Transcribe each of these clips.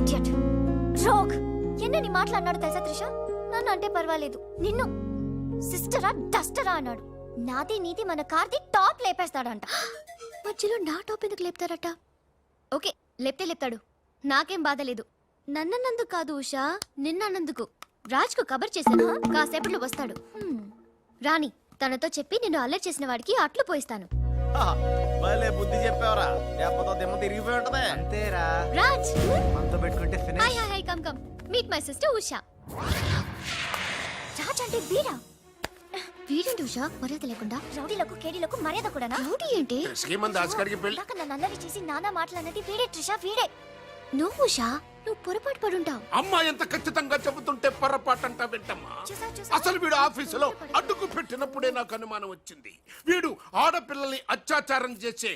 Idiot rogue ఎన్నని మాట్లాడినాడు తెలుసా త్రిష? నన్ను అంటే పర్వాలేదు, నిన్ను సిస్టరా డస్టరా అన్నాడు. నాది నీది మన కార్ది టాప్ లేపేస్తాడంట. మధ్యలో నా టాప్ ఎందుకు లేపుతారట? ఓకే లేపితే లేపుతాడు, నాకేం బాధ లేదు. నన్నన్నందుకు కాదు ఉషా, నిన్నన్నందుకు. రాజ్కు కబర్ చేశాను, కాసేపట్లో వస్తాడు. రాణి తనతో చెప్పి నిన్ను అల్లరి చేసిన వాడికి అట్లు పోయిస్తాను. బుద్ధి చెప్పావరా, లేకపోతే దిమ్మ తిరిగిపోయి ఉంటది. అంతేరా రాజ్, మనతో పెట్టుకుంటే hi hi hi, come come meet my sister Usha. Raj అంటే వీరా? వీడేంటి ఉషా మర్యాద లేకుండా? రౌడీలకు కేడీలకు మర్యాద కూడా. రౌడీ ఏంటి? నన్ను అల్లరి చేసి నానా మాట్లాడినది వీడే త్రిష, వీడే. నువ్వు ఉషా, నువ్వు పొరపాటు పడుంటావు. అమ్మా ఎంత ఖచ్చితంగా చెబుతుంటే పొరపాటంటా వింటమ్మా. అసలు వీడు ఆఫీసులో అడ్డుకు పెట్టినప్పుడే నాకు అనుమానం వచ్చింది, వీడు ఆడపిల్లల్ని అత్యాచారం చేసే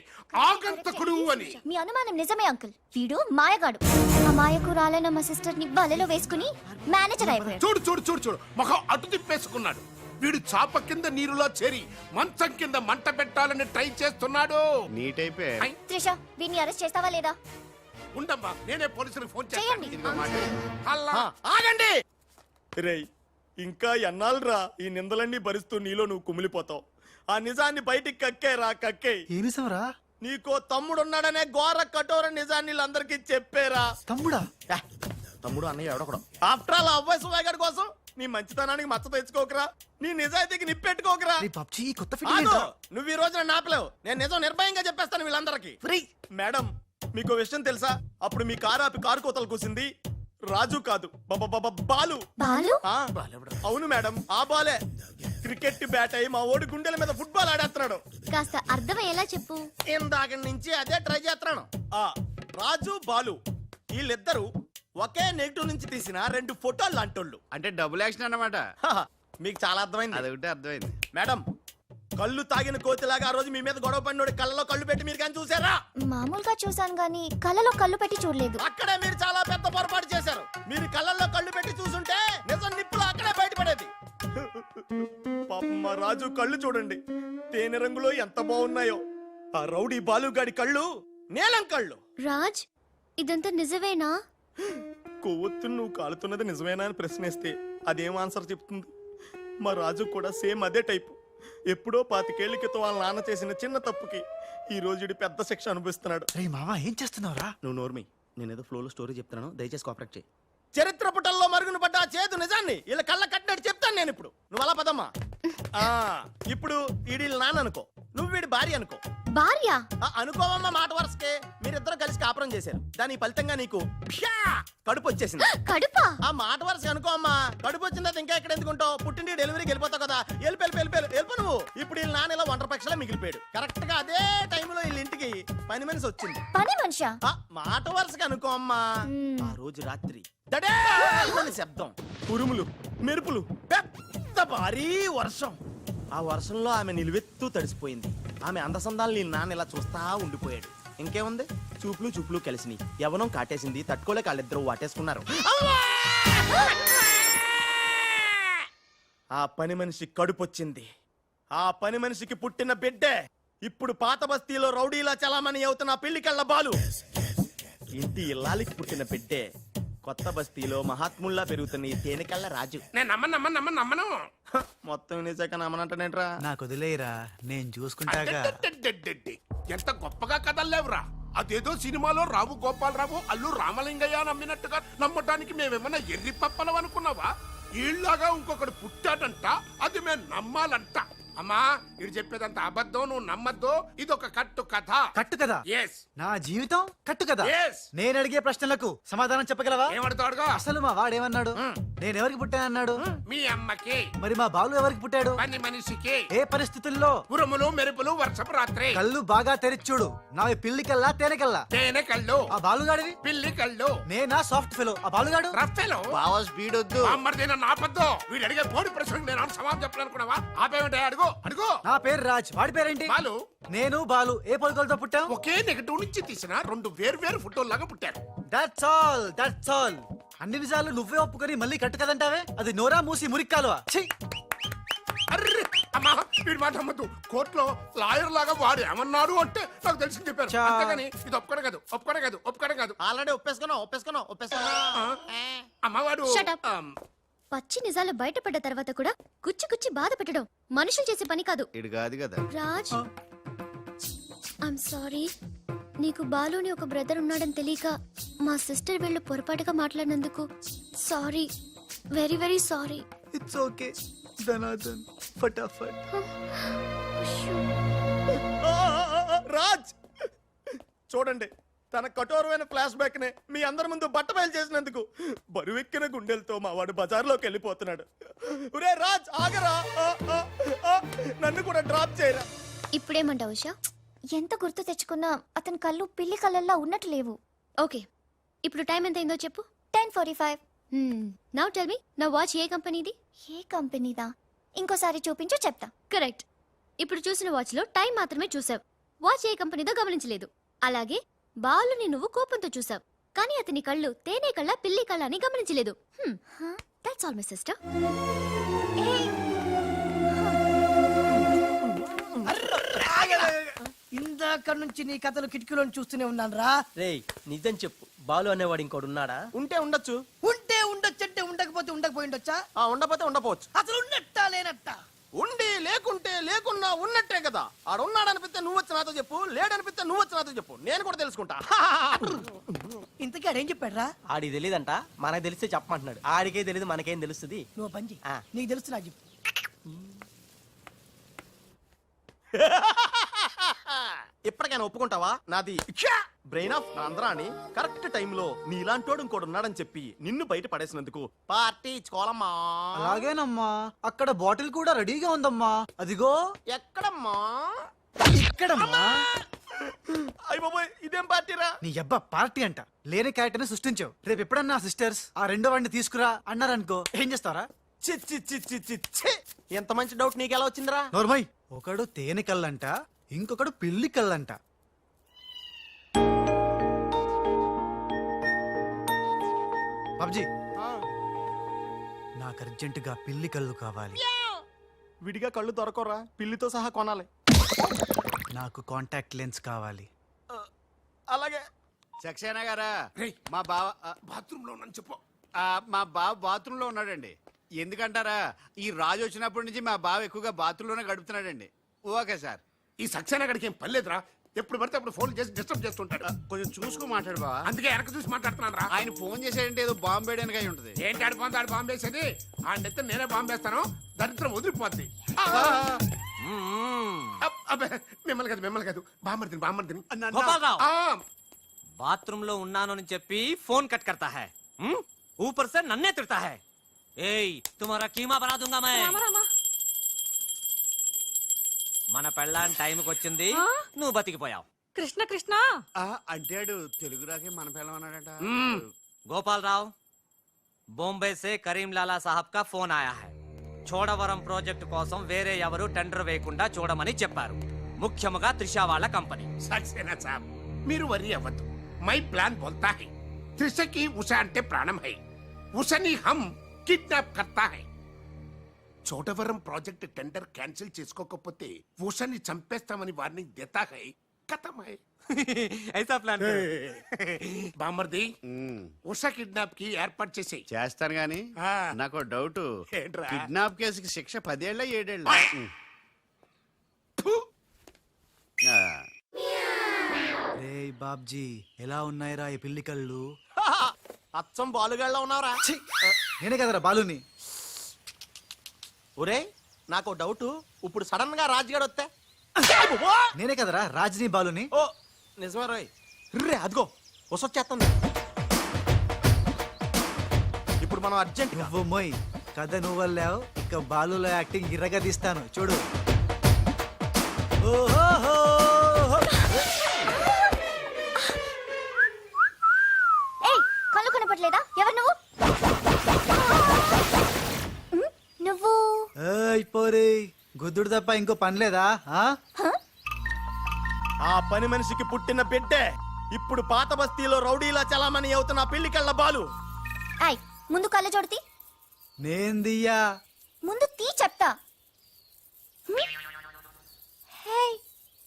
ఆగంతకుడు అని. మీ అనుమానం నిజమే అంకుల్, వీడు మాయగాడు. ఆ మాయకు రాలైన మా సిస్టర్ ని బలలో వేసుకుని మేనేజర్ అయిపోయాడు. చూడు చూడు చూడు చూడు, మొహం అటు తిప్పేసుకున్నాడు. వీడు చాప కింద నీరులో చేరి మంచం కింద మంట పెట్టాలని ట్రై చేస్తున్నాడు. నీట్ అయిపోయి త్రిష, వీడిని అరెస్ట్ చేస్తావా లేదా? ఉండమ్మా, నేనే పోలీసులకు ఫోన్ చేయండి. ఆగండి. రేయ్, ఇంకా ఎన్నాళ్ళరా ఈ నిందలన్నీ భరిస్తూ నీలో నువ్వు కుమిలిపోతావు? ఆ నిజాన్ని బయటికి కక్కేరా, కక్కే. ఏ నిజంరా? నీకో తమ్ముడున్నాడనే ఘోర కఠోర నిజాన్ని వీళ్ళందరికీ చెప్పేరా. తమ్ముడా? తమ్ముడు అన్నయ్య ఎవడొకడు. ఆఫ్టర్ ఆల్ అవ్వై సువాగడ్ కోసం నీ మంచితనానికి మచ్చ తెచ్చుకోకరా, నీ నిజాయితీకి నిప్పెట్టుకోకరా. పబ్జీ కొత్త నువ్వు ఈ రోజున నాపలేవు, నేను నిజం నిర్భయంగా చెప్పేస్తాను వీళ్ళందరికీ. మేడం, మీకు విషయం తెలుసా? అప్పుడు మీ కారు ఆపి కారు కోతలు కూసింది రాజు కాదు, బాలు. బాలు? అవును మేడం, ఆ బాలే క్రికెట్ బ్యాట్ అయి మా ఓడి గుండెల మీద ఫుట్బాల్ ఆడేస్తున్నాడు. కాస్త అర్థమయ్యేలా చెప్పు. ఇందాక నుంచి అదే ట్రై చేస్తున్నాను. ఆ రాజు బాలు వీళ్ళిద్దరూ ఒకే నెగిటివ్ నుంచి తీసిన 2 ఫోటోలు లాంటోళ్ళు. అంటే డబుల్ యాక్షన్ అన్నమాట. మీకు చాలా అర్థమైంది. అదొకటి అర్థమైంది. మేడం, కళ్ళు తాగిన కోతిలాగా ఆ రోజు మీ మీద గొడవ పడినోడి కళ్ళలో కళ్ళు పెట్టి మీరు కానీ చూసారా? మామూలుగా చూసాను గానీ కళ్ళలో కళ్ళు పెట్టి చూడలేదు. అక్కడే మీరు చాలా పెద్ద పొరపాటు చేశారు. మీరు కళ్ళల్లో కళ్ళు పెట్టి చూసుంటే నిజం నిప్పులు అక్కడే బయటపడేది. పాపం మా రాజు కళ్ళు చూడండి, తేనె రంగులో ఎంత బాగున్నాయో. ఆ రౌడీ బాలుగాడి కళ్ళు నీలం కళ్ళు. రాజ్, ఇదంతా నిజమేనా? కొవ్వొత్తు నువ్వు కాలుతున్నది నిజమేనా అని ప్రశ్నిస్తే అదేం ఆన్సర్ చెప్తుంది? మా రాజు కూడా సేమ్ అదే టైపు. ఎప్పుడో 25 ఏళ్ల క్రితం వాళ్ళ నాన్న చేసిన చిన్న తప్పుకి ఈ రోజు పెద్ద శిక్ష అనుభవిస్తున్నాడు. రే మావా, ఏం చేస్తున్నావురా? నువ్వు నోర్మి, నేనేదో ఫ్లోలో స్టోరీ చెప్తున్నాను, దయచేసి కోఆపరేట్ చేయి. చరిత్ర పుటల్లో మరుగున పడ్డ ఆ చేదు నిజాన్ని ఇలా కళ్ళ కట్టినట్టు చెప్తాను నేను ఇప్పుడు. నువ్వు అలా పదమ్మా. ఇప్పుడు ఈడి నాన్న అనుకో, నువ్వు వీడి భార్య అనుకో. భార్య? అనుకోవమ్మా, మాట వరుసకే మీరిద్దరు కలిసి కాపురం చేశారు. దాని ఫలితంగా నీకు కడుపు వచ్చేసింది. కడుప? ఆ మాట వరుస అనుకో అమ్మా. కడుపు వచ్చిన తర్వాత ఇంకా ఎక్కడ ఎందుకుంటావు? పుట్టింటి డెలివరీకి వెళ్ళిపోతావు కదా, వెళ్ళిపో నువ్వు. ఇప్పుడు వీళ్ళ నాన్న ఇలా ఒంటరి పక్షలా మిగిలిపోయాడు. కరెక్ట్ గా అదే టైంలో వీళ్ళ ఇంటికి పని మనిషి వచ్చింది. పని మనిషా? మాట వరుసగా అనుకో అమ్మా. ఆ రోజు రాత్రి శబ్దం, ఉరుములు, మెరుపులు, పెద్ద భారీ వర్షం. ఆ వర్షంలో ఆమె నిలువెత్తు తడిసిపోయింది. ఆమె అందసందాలు నీ నాన్న ఇలా చూస్తా ఉండిపోయాడు. ఇంకేముంది, చూపులు కలిసినాయి. యవనం కాటేసింది, తట్టుకోలేక వాళ్ళిద్దరూ వాటేసుకున్నారు. ఆ పని మనిషి కడుపొచ్చింది. ఆ పని మనిషికి పుట్టిన బిడ్డే ఇప్పుడు పాత బస్తీలో రౌడీలా చలామణి అవుతున్న పెళ్లికెళ్ళ బాలు. ఇంటి ఇల్లాలికి పుట్టిన బిడ్డే కొత్త బస్తీలో మహాత్ముల్లా పెరుగుతున్న ఈ తేనెకళ్ళ రాజు. నేను నమ్మను. మొత్తం నిజాక నమ్మనంటేంట్రా? నాకు వదిలేరా, నేను చూసుకుంటాగా. ఎంత గొప్పగా కథల్లేవురా. అదేదో సినిమాలో రావు గోపాలరావు అల్లు రామలింగయ్య నమ్మినట్టుగా నమ్మటానికి మేమేమన్నా ఎర్రి పప్పలం అనుకున్నావా? ఈళ్ళగా ఇంకొకడు పుట్టాడంట, అది మేము నమ్మాలంట. అమ్మా, ఇది చెప్పేదంత అబద్ధం, నువ్వు నమ్మద్దు. ఇదొక కట్టు కథ. కట్టు కదా? ఎస్. నా జీవితం కట్టు కదా? Yes. నేను అడిగే ప్రశ్నలకు సమాధానం చెప్పగలవా? ఏమడతాడుగా? అసలు మా వాడేమన్నాడు? నేను ఎవరికి పుట్టానన్నాడు? మీ అమ్మకి. మరి మా బాలు ఎవరికి పుట్టాడు? పని మనిషికి. ఏ పరిస్థితుల్లో? ఉరుములు మెరుపులు వర్షపు రాత్రి. కళ్ళు బాగా తెరిచూడు, నావి పిల్లి కల్లా తేనె కల్లా. తేనె కళ్ళు. ఆ బాలుగాడివి? పిల్లి కళ్ళు. నేనా సాఫ్ట్ ఫెలో, ఆ బాలుగాడు రఫ్ ఫెలో. బావా స్పీడ్ వద్దు. అమ్మర్దైనా నాపద్దు. వీడు అడిగే పోటీ ప్రశ్నకు నేను సమాధానం చెప్పాలనుకున్నావా? ఆపేమంటే అడుగు. నా పేరు రాజ్, వాడి పేరేంటి? బాలు. నేను బాలు ఏ పొలకలతో పుట్టాం? ఒకే నెగటివ్ నుంచి తీసిన 2 వేర్వేరు ఫోటోల్లాగా పుట్టారు. That's all. అన్ని నిజాలు నువ్వే ఒప్పుకొని మళ్ళీ కట్టు కదంటావే? అది నోరా మూసి మురిక్కాలువా? అర్రే, అమ్మా వీడి మాట అమ్మద్దు. కోర్టులో లాయర్ లాగా వాడు ఏమన్నాడు అంటే నాకు తెలిసి చెప్పారు. చా. అంతేగాని ఇది ఒప్పుకోవడం కాదు. ఆల్రెడీ ఒప్పేసుకున్నా అమ్మవాడు Shut up. పచ్చి నిజాలు బయటపడ్డ తర్వాత కూడా గుచ్చి గుచ్చి బాధ పెట్టడం మనుషులు చేసే పని కాదు. ఇడు కాదు కదా. Raj I'm sorry. నీకు బాలుని ఒక బ్రదర్ ఉన్నాడని తెలియక మా సిస్టర్ వీళ్ళు పొరపాటుగా మాట్లాడినందుకు sorry, very very sorry. It's okay ధనాధన్ ఫటాఫట్. రాజ్ చూడండి, తన కఠోరమైన ఫ్లాష్ బ్యాక్ నే మీ అందరి ముందు బట్టబయలు చేసినందుకు బరువెక్కిన గుండెలతో మా వాడు బజార్లోకి వెళ్ళిపోతున్నాడు. ఒరే రాజ్ ఆగరా, నన్ను కూడా డ్రాప్ చేయరా. ఇప్పుడేమంటావు ఉషా? ఎంత గుర్తు తెచ్చుకున్నా అతని కళ్ళు పిల్లి కళ్ళల్లో ఉన్నట్టు లేవు. ఓకే, ఇప్పుడు టైం ఎంత అయిందో చెప్పు. 10:45. నౌ టెల్ మీ, నా వాచ్ ఏ కంపెనీది? ఏ కంపెనీదా? ఇంకోసారి చూపించు చెప్తా. కరెక్ట్. ఇప్పుడు చూసిన వాచ్ లో టైం మాత్రమే చూసావు, వాచ్ ఏ కంపెనీదో గమనించలేదు. అలాగే బాలుని నువ్వు కోపంతో చూసావు, కానీ అతని కళ్ళు తేనె కళ్ళ పిల్లి కళ్ళ అని గమనించలేదు. That's all my sister. ఇందాక నుంచి నీ కథలు కిటికీలో చూస్తూనే ఉన్నాను రా. రేయ్ నిజం చెప్పు, బాలు అనేవాడు ఇంకోడు ఉన్నాడా? ఉంటే ఉండొచ్చు, ఉంటే ఉండొచ్చంటే ఉండకపోతే ఉండకపోయి ఉండొచ్చా? ఉండపోతే ఉండపోవచ్చు. అసలు ఉన్నట్టా లేనట్టా? ఉండి లేకుంటే లేకున్నా ఉన్నట్టే కదా. ఆడున్నాడనిపిస్తే నువ్వు వచ్చి నాతో చెప్పు, లేడనిపిస్తే నువ్వు వచ్చి నాతో చెప్పు, నేను కూడా తెలుసుకుంటా. ఇంతకీ ఆడేం చెప్పాడు రా? ఆడికి తెలియదంట, మనకు తెలిస్తే చెప్పమంటున్నాడు. ఆడికే తెలియదు, మనకేం తెలుస్తుంది? నువ్వు పంచి ఆ. నీకు తెలుసు నాకు చెప్పు. ఇప్పటికైనా ఒప్పుకుంటావా? నాది బ్రెయిన్ ఆఫ్ ఆంధ్రా అని కరెక్ట్ టైంలో నీలాంటోడు ఇంకోటి ఉన్నాడని చెప్పి నిన్ను బయట పడేసినందుకు పార్టీ ఇచ్చుకోవాలమ్మా. అలాగేనమ్మా, అక్కడ బాటిల్ కూడా రెడీగా ఉందమ్మా. అదిగో ఎక్కడమ్మా? ఇక్కడమ్మా. అయ్య బాబోయ్, ఇదేం పార్టీరా? నీ అబ్బా పార్టీ అంట లేని క్యారెక్టర్ ని సృష్టించావు. రేపు ఎప్పుడన్నా సిస్టర్స్ ఆ రెండో వాడిని తీసుకురా అన్నారనుకో, ఏం చేస్తారా? చి చి చి చి చి చి. ఎంత మంచి డౌట్ నీకెలా వచ్చిందిరా? నోర్మయ్, ఒకడు తేనె కళ్ళంట, ఇంకొకడు పిల్లి కళ్ళంట. బాబ్జీ, నాకు అర్జెంటుగా పిల్లి కళ్ళు కావాలి. విడిగా కళ్ళు దొరకరా, పిల్లితో సహా కొనాలి. నాకు కాంటాక్ట్ లెన్స్ కావాలి. అలాగే. సక్సేనా గారా, రేయ్. మా బావ బాత్రూమ్ లో ఉన్నాను చెప్పు. మా బావ బాత్రూమ్ లో ఉన్నాడండి. ఎందుకంటారా, ఈ రాజు వచ్చినప్పటి నుంచి మా బావ ఎక్కువగా బాత్రూమ్ లోనే గడుపుతున్నాడండి. Okay sir. ఈ సక్సేనా గడికి ఏం పర్లేదురా, ఎప్పుడు పడితే అప్పుడు ఫోన్ చేసి డిస్టర్బ్ చేస్తుంటాడు. కొంచెం చూసుకో మాట్లాడు బావ. అందుకే వెనక చూసి మాట్లాడుతున్నాను రా. ఆయన ఫోన్ చేసాడంటే ఏదో బాంబు వేయడానికి అయి ఉంటది. ఏంటి ఆడు బాంబేసేది? ఆ నెత్త నేనే బాంబేస్తాను, దరిద్రం వదిలిపోద్ది. అబ్బే, మిమ్మల్ని కాదు బామ్మర్దిని. గోపాలరావు ఆ, బాత్రూమ్ లో ఉన్నాను అని చెప్పి ఫోన్ కట్ करता है ऊपर से नन्हे तिरता है ఏయ్ तुम्हारा कीमा बना दूंगा मैं మన పెళ్ళాం టైంకి వచ్చింది, నువ్వు బతికిపోయావు. కృష్ణ కృష్ణ అంటాడు తెలుగు రాకే మన పిల్లం అన్నాడట. గోపాలరావు బొంబే से కరీం లాలా సాహబ్ కా ఫోన్ ఆయా है. చోడవరం ప్రాజెక్ట్ కోసం వేరే ఎవరు టెండర్ వేయకుండా చూడమని చెప్పారు, ముఖ్యముగా త్రిషా వాళ్ళ కంపెనీ. సక్సేనా సాబ్, మీరు వరి అవ్వద్దు. మై ప్లాన్ బోల్తా హై, త్రిషకి ఉషా అంటే ప్రాణం హై, ఉషని హమ్ కిడ్నాప్ కర్తా హై. చోడవరం ప్రాజెక్ట్ టెండర్ క్యాన్సిల్ చేసుకోకపోతే ఉషని చంపేస్తామని వార్నింగ్ దేతా హై. ఖతం హై. ఐసా ప్లాన్ బామర్ది, ఉషా కిడ్నాప్ కి ఏర్పాటు చేసి చేస్తాను గాని ఆ. నాకు డౌట్. ఏంట్రా? కిడ్నాప్ కేసుకి శిక్ష 10 ఏళ్ళ 7 ఏళ్ళ? రే బాబ్జీ, ఎలా ఉన్నాయిరా ఈ పిల్లి కళ్ళు? అచ్చం బాలుగాళ్ళ ఉన్నావురా. ఛీ! నేనే కదరా బాలుని. ఒరే నాకు డౌట్, ఇప్పుడు సడన్ గా రాజుగాడు వస్తే? నేనే కదరా రాజ్ని బాలుని. ఓ నిజమే రోయ్. రే అదిగో వసొచ్చేస్తుంది. ఇప్పుడు మనం అర్జెంట్ నువ్వు మొయ్, కథ నువ్వు వెళ్ళావు, ఇక బాలులో యాక్టింగ్ గిర్రగా తీస్తాను చూడు. ఓహో, ఏయ్, కళ్ళు కనపట్లేదా? ఎవరు నువ్వు? నువ్వు పోరే, గుద్దుడు తప్ప ఇంకో పని లేదా? ఆ పని మనిషికి పుట్టిన బిడ్డే ఇప్పుడు పాత బస్తీలో రౌడీలా చలామణి అవుతున్న పిల్లికళ్ళ బాలు. ఐ ముందు కళ్ళ జోడితి. నేను దియ్యా. ముందు తీ చెప్తా. హే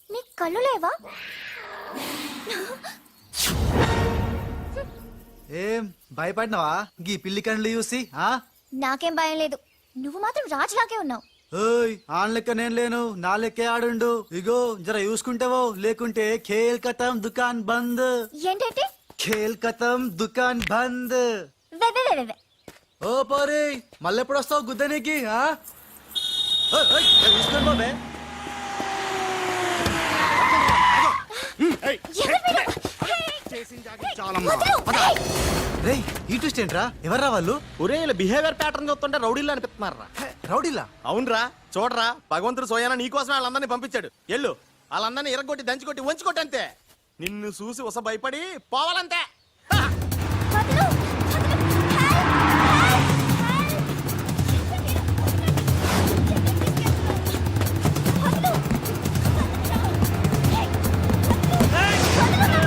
నీ కళ్ళు లేవా? ఏం భయపడినావా గీ పిల్లి కళ్ళు చూసి? ఆ నాకేం భయం లేదు, నువ్వు మాత్రం రాజులాగే ఉన్నావు. ఓయ్ ఆన్ లెక్క నేను లేను, నా లెక్కే ఆడుండు. ఇగో జర చూసుకుంటావో, లేకుంటే ఖేల్ కతం దుకాన్ బంద్. ఏంటంటే ఖేల్ కతం దుకాన్ బంద్. వే వే వే వే వే. ఓ పోరి మళ్ళెప్పుడు వస్తావు గుద్దనికి? ఆ? ఓయ్, ఓయ్, ఏ చూసుకోండి బాబే. ఎవరు మీరు? వదలు. ఏయ్! రేయ్ ఈ ట్విస్ట్ ఏంట్రా? ఎవర్రా వాళ్ళు? ఒరే ఇలా బిహేవియర్ ప్యాటర్న్ చూస్తుంటే రౌడీలు అనిపిస్తున్నారా? హే, రౌడీలా? అవునరా, చూడరా, భగవంతుడు సోయానా నీకోసమే వాళ్ళందరినీ పంపించాడు. ఎల్లు వాళ్ళందరినీ ఇరగొట్టి దంచుకొట్టి వంచుకొట్టి అంతే. నిన్ను చూసి ఉస భయపడి పోవాలంతే. వదలు. వదలు. వదలు. ఏయ్! వదలు నన్ను.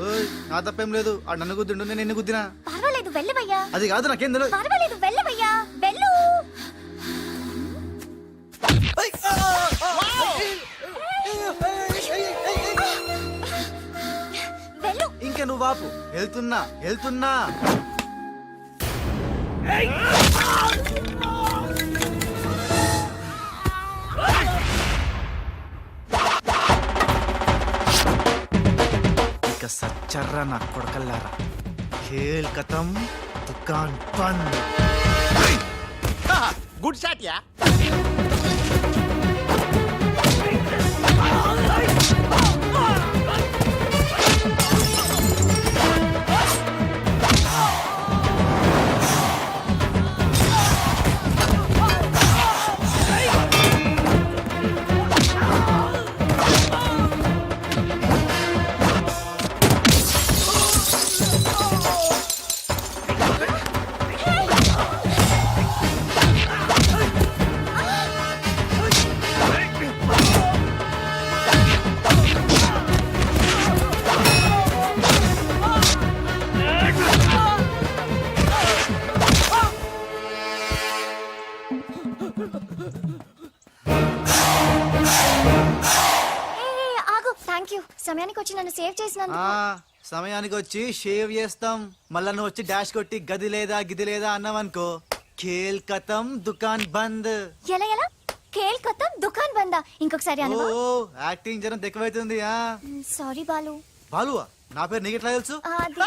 ఓయ్ నా తప్పేం లేదు, ఆ నన్ను గుద్దిండు, నేను నిన్ను గుద్దినా. పర్వాలేదు వెళ్ళవయ్యా. అది కాదు, నాకేం తెలియదు. పర్వాలేదు వెళ్ళవయ్యా, వెళ్ళు. ఏయ్, ఆ, ఆ, వెళ్ళు. ఇంకా నువ్వు వాపు. వెళ్తున్నా వెళ్తున్నా. ఇక సచ్చర్రా నా కొడకల్లారా. ఖేల్ కతం దుకాన్ బంద్. Good shot yeah. ఆగు, థ్యాంక్ యూ. సమయానికి వచ్చి నన్ను సేవ్ చేసినందుకు. సమయానికి వచ్చి షేవ్ చేస్తాం. మళ్ళా నువ్వు వచ్చి డాష్ కొట్టి గది లేదా గిది లేదా అన్నావనుకో, ఖేల్ కతం దుకాన్ బంద్. ఎలా ఎలా? కేల్ కథం దుకాన్ బందా. ఇంకొకసారి ఓ అనవా? యాక్టింగ్ జరం ఎక్కువైతుంది. సారీ బాలు. బాలువా? నా పేరు నీకెట్లా తెలుసు? అది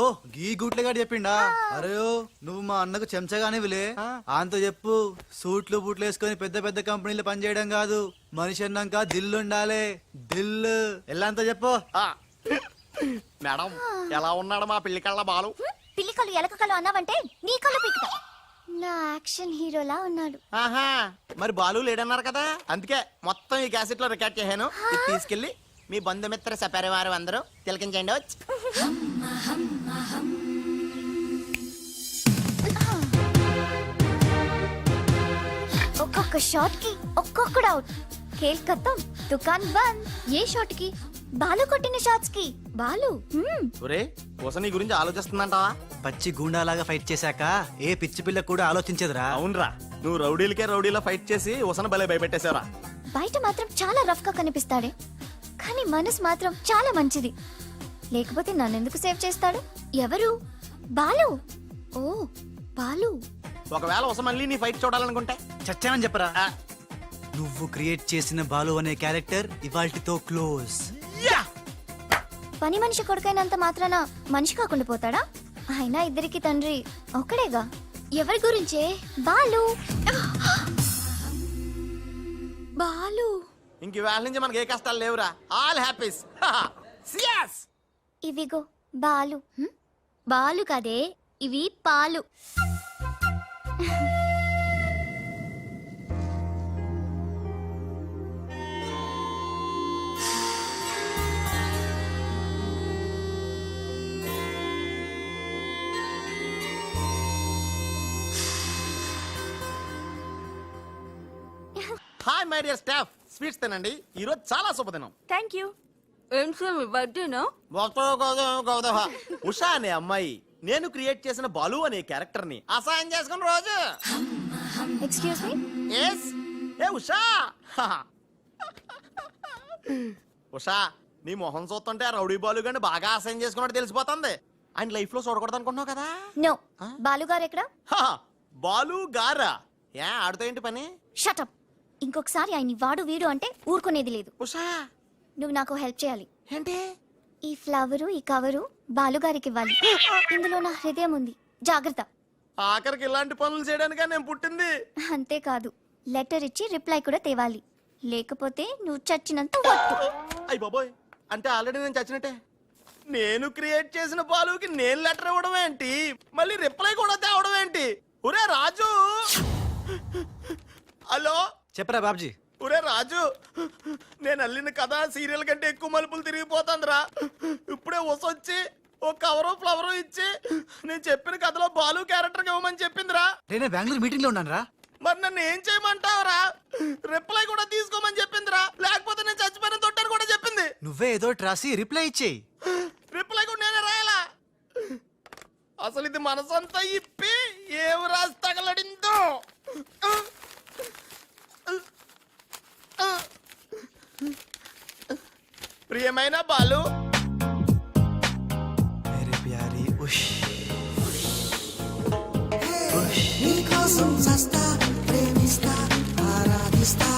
ఓ గీ గుట్లగాడు చెప్పిండా? అరే ఓ, నువ్వు మా అన్నకు చెంచగానే విలే. అంత చెప్పు, సూట్లు బూట్లు వేసుకొని పెద్ద పెద్ద కంపెనీలు పనిచేయడం కాదు, మనిషి అన్నాక దిల్లు ఉండాలి. దిల్లు ఎలా అంత చెప్పు. మేడం ఎలా ఉన్నాడు మా పిల్లి కళ్ళ బాలు? పిల్లి కళ్ళు ఎలక కళ్ళు అన్నావంటే నీ కళ్ళు పీకుతా. నా యాక్షన్ హీరోలా ఉన్నాడు. ఆహా, మరి బాలు లేడన్నారు కదా, అందుకే మొత్తం ఈ క్యాసెట్ లో రికార్డ్ చేశాను. ఇది తీసుకెళ్లి మీ బంధుమిత్ర సపరివారు అందరూ తిలకించండి. వచ్చి ఒక్కొక్క షాట్ కి ఒక్కొక్కడు అవుట్. కేల్ కథం దుకాన్ బంద్. ఏ షాట్ కి? బాలు కొట్టిన షాట్స్ కి. బాలు ఒరే కోసం నీ గురించి ఆలోచిస్తుందంటావా? పచ్చి గూండాలాగా ఫైట్ చేశాక ఏ పిచ్చి పిల్ల కూడా ఆలోచించదురా. అవునరా, నువ్వు రౌడీలకే రౌడీలా ఫైట్ చేసి ఉసన భలే భయపెట్టేశావురా. బయట మాత్రం చాలా రఫ్ గా కనిపిస్తాడే, కానీ మనసు మాత్రం చాలా మంచిది. లేకపోతే నన్నెందుకు సేవ్ చేస్తాడు? ఎవరు? బాలు. ఓ బాలు. ఒకవేళ ఉస మళ్ళీ నీ ఫైట్ చూడాలనుకుంటే చచ్చానని చెప్పరా. ఆ, నువ్వు క్రియేట్ చేసిన బాలు అనే క్యారెక్టర్ ఇవాల్టితో క్లోజ్. యా! పని మనిషి కొడుకైనంత మాత్రాన మనిషి కాకుండా పోతాడా? అయినా ఇద్దరికి తండ్రి ఒక్కడేగా. ఎవరి గురించే? బాలు. బాలు. ఇంక వేళ నుంచి మనకి ఏ కష్టాలు లేవురా. All happies. సియాస్. ఇవిగో బాలు. బాలు కదే, ఇవి పాలు. మై డియర్ స్టాఫ్ స్వీట్స్ తినండి ఈ రోజు చాలా శుభదినం. Thank you. ఏం సార్ మీ బర్త్డేనా? ఉషా అనే అమ్మాయి నేను క్రియేట్ చేసిన బాలు అనే క్యారెక్టర్ ని అసహాయం చేసుకున్న రోజు. Excuse me. ఎస్ ఏ ఉషా. ఉషా నీ మొహం చూస్తుంటే ఆ రౌడీ బాలు గాని బాగా అసహాయం చేసుకున్నట్టు తెలిసిపోతుంది. ఆయన లైఫ్ లో చూడకూడదు అనుకుంటున్నావు కదా. నో. బాలుగారు ఎక్కడ? బాలు గారా? ఏ ఆడుతో ఏంటి పని? షటప్. ఇంకొకసారి ఆయన వాడు వీడు అంటే ఊరుకునేది లేదు. ఉషా నువ్వు నాకు హెల్ప్ చేయాలి. ఏంటి? ఈ ఫ్లవరు ఈ కవరు బాలుగారికి ఇవ్వాలి. ఇందులో నా హృదయం ఉంది, జాగ్రత్త. ఆఖరికి ఇలాంటి పనులు చేయడానికా నేను పుట్టింది? అంతేకాదు లెటర్ ఇచ్చి రిప్లై కూడా తేవాలి, లేకపోతే నువ్వు చచ్చినంత వట్టు. అయ్య బాబోయ్, అంటే ఆల్రెడీ నేను చచ్చినట్టే. నేను క్రియేట్ చేసిన బాలుకి నేను లెటర్ ఇవ్వడం ఏంటి, మళ్ళీ రిప్లై కూడా తేవడం ఏంటి? ఒరే రాజు. హలో చెప్పరా బాబ్జీ. ఒరే రాజు, నేను అల్లిన కథ సీరియల్ కంటే ఎక్కువ మలుపులు తిరిగిపోతుందిరా. ఇప్పుడే వసొచ్చి ఓ కవరు ఫ్లవరు ఇచ్చి నేను చెప్పిన కథలో బాలు క్యారెక్టర్ ఇవ్వమని చెప్పిందిరా. నేను బెంగళూరు మీటింగ్ లో ఉన్నాను రా. మరి నన్ను ఏం చేయమంటావురా? రిప్లై కూడా తీసుకోమని చెప్పిందిరా, లేకపోతే నేను చచ్చిపోయిన తొట్టని కూడా చెప్పింది. నువ్వే ఏదో రాసి రిప్లై ఇచ్చేయి. రిప్లై కూడా నేనే రాయాలా? అసలు ఇది మనసంతా ఇప్పి ఏం రాసి తగలడిందో. ప్రియమైన బాలు, మేరే ప్యారీ ఉష్ నీకోసం సస్తా ప్రేమిస్తా ఆరాధిస్తా